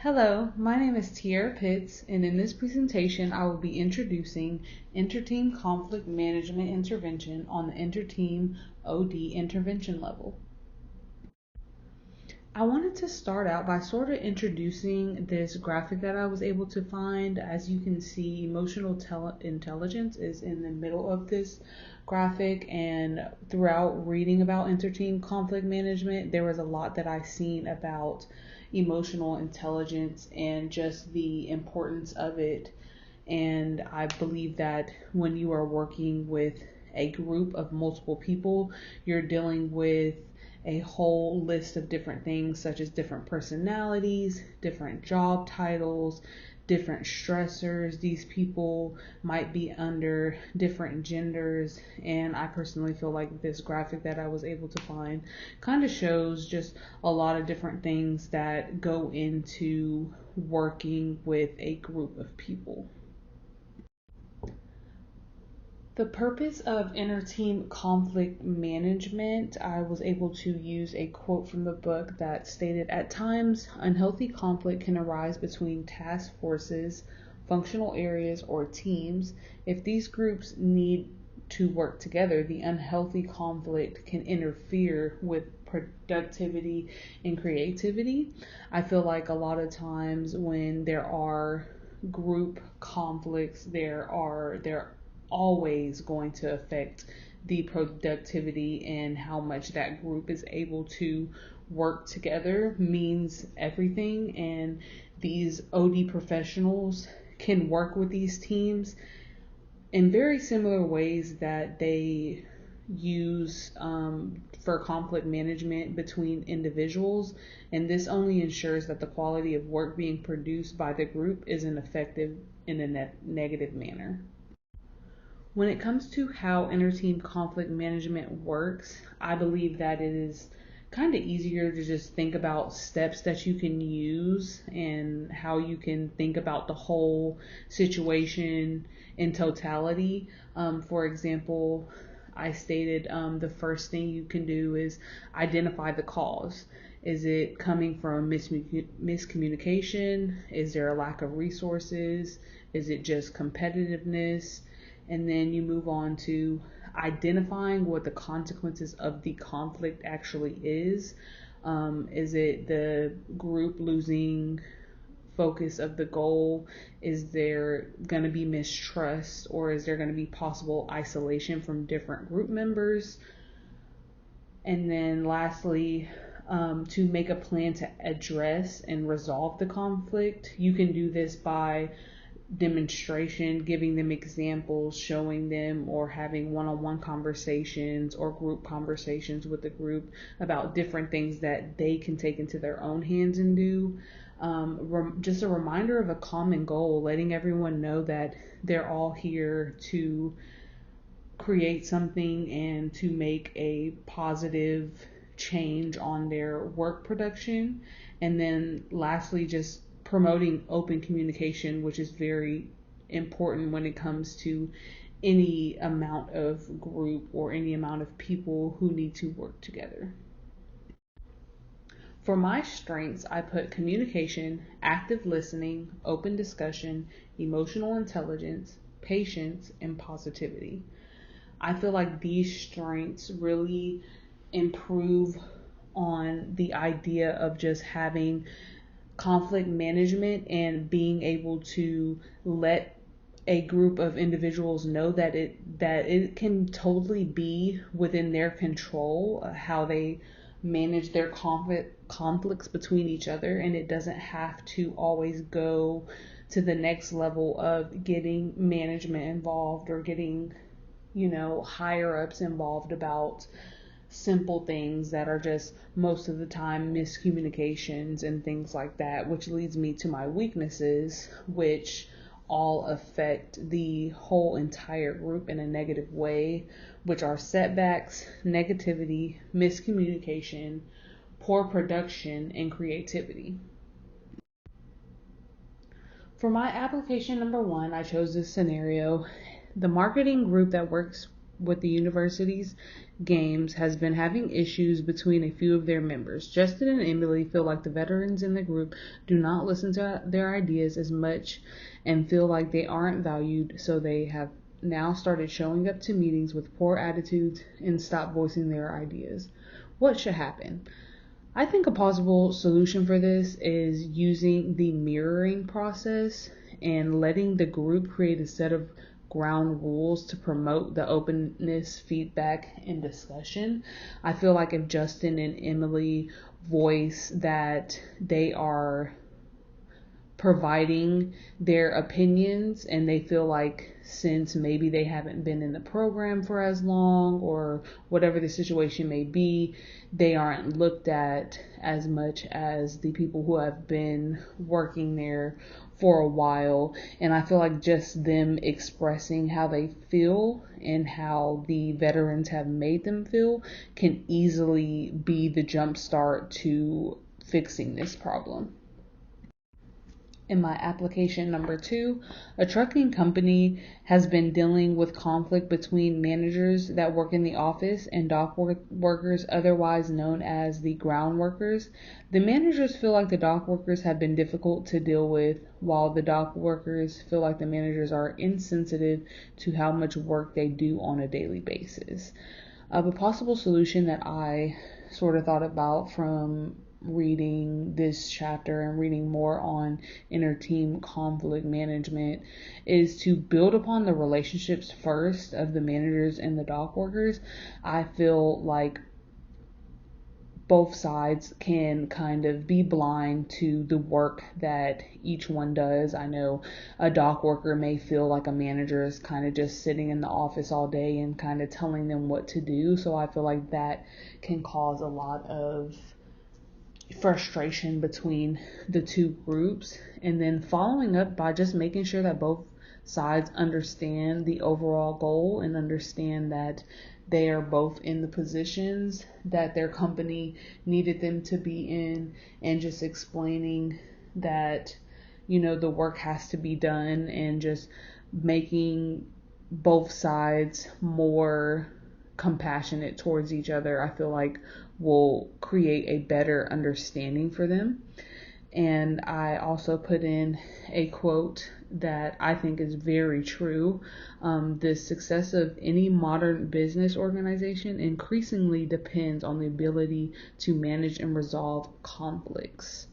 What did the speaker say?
Hello, my name is TiAira Pitts, and in this presentation, I will be introducing Interteam Conflict Management Intervention on the Interteam OD intervention level. I wanted to start out by sort of introducing this graphic that I was able to find. As you can see, emotional intelligence is in the middle of this graphic, and throughout reading about interteam conflict management, there was a lot that I've seen about emotional intelligence and just the importance of it. And I believe that when you are working with a group of multiple people, you're dealing with a whole list of different things, such as different personalities, different job titles, different stressors. These people might be under different genders, and I personally feel like this graphic that I was able to find kind of shows just a lot of different things that go into working with a group of people. The purpose of interteam conflict management, I was able to use a quote from the book that stated, "At times, unhealthy conflict can arise between task forces, functional areas, or teams. If these groups need to work together, the unhealthy conflict can interfere with productivity and creativity." I feel like a lot of times when there are group conflicts, they're always going to affect the productivity, and how much that group is able to work together means everything. And these OD professionals can work with these teams in very similar ways that they use for conflict management between individuals, and this only ensures that the quality of work being produced by the group isn't effective in a negative manner. When it comes to how interteam conflict management works, I believe that it is kind of easier to just think about steps that you can use and how you can think about the whole situation in totality. For example, I stated the first thing you can do is identify the cause. Is it coming from miscommunication? Is there a lack of resources? Is it just competitiveness? And then you move on to identifying what the consequences of the conflict actually is. Is it the group losing focus of the goal? Is there going to be mistrust, or is there going to be possible isolation from different group members? And then lastly, to make a plan to address and resolve the conflict. You can do this by demonstration, giving them examples, showing them, or having one-on-one conversations or group conversations with the group about different things that they can take into their own hands and do. Just a reminder of a common goal, letting everyone know that they're all here to create something and to make a positive change on their work production. And then lastly, just promoting open communication, which is very important when it comes to any amount of group or any amount of people who need to work together. For my strengths, I put communication, active listening, open discussion, emotional intelligence, patience, and positivity. I feel like these strengths really improve on the idea of just having conflict management and being able to let a group of individuals know that it can totally be within their control how they manage their conflicts between each other, and it doesn't have to always go to the next level of getting management involved or getting higher ups involved about simple things that are just most of the time miscommunications and things like that, which leads me to my weaknesses, which all affect the whole entire group in a negative way, which are setbacks, negativity, miscommunication, poor production, and creativity. For my application number one, I chose this scenario. The marketing group that works with the university's games has been having issues between a few of their members. Justin and Emily feel like the veterans in the group do not listen to their ideas as much and feel like they aren't valued, so they have now started showing up to meetings with poor attitudes and stop voicing their ideas. What should happen? I think a possible solution for this is using the mirroring process and letting the group create a set of ground rules to promote the openness, feedback, and discussion. I feel like if Justin and Emily voice that they are providing their opinions and they feel like since maybe they haven't been in the program for as long or whatever the situation may be, they aren't looked at as much as the people who have been working there for a while. And I feel like just them expressing how they feel and how the veterans have made them feel can easily be the jump start to fixing this problem. In my application number 2, a trucking company has been dealing with conflict between managers that work in the office and dock workers, otherwise known as the ground workers. The managers feel like the dock workers have been difficult to deal with, while the dock workers feel like the managers are insensitive to how much work they do on a daily basis. A possible solution that I sort of thought about from reading this chapter and reading more on inter-team conflict management is to build upon the relationships first of the managers and the dock workers. I feel like both sides can kind of be blind to the work that each one does. I know a dock worker may feel like a manager is kind of just sitting in the office all day and kind of telling them what to do. So I feel like that can cause a lot of frustration between the two groups, and then following up by just making sure that both sides understand the overall goal and understand that they are both in the positions that their company needed them to be in, and just explaining that, the work has to be done, and just making both sides more compassionate towards each other, I feel like will create a better understanding for them. And I also put in a quote that I think is very true. The success of any modern business organization increasingly depends on the ability to manage and resolve conflicts.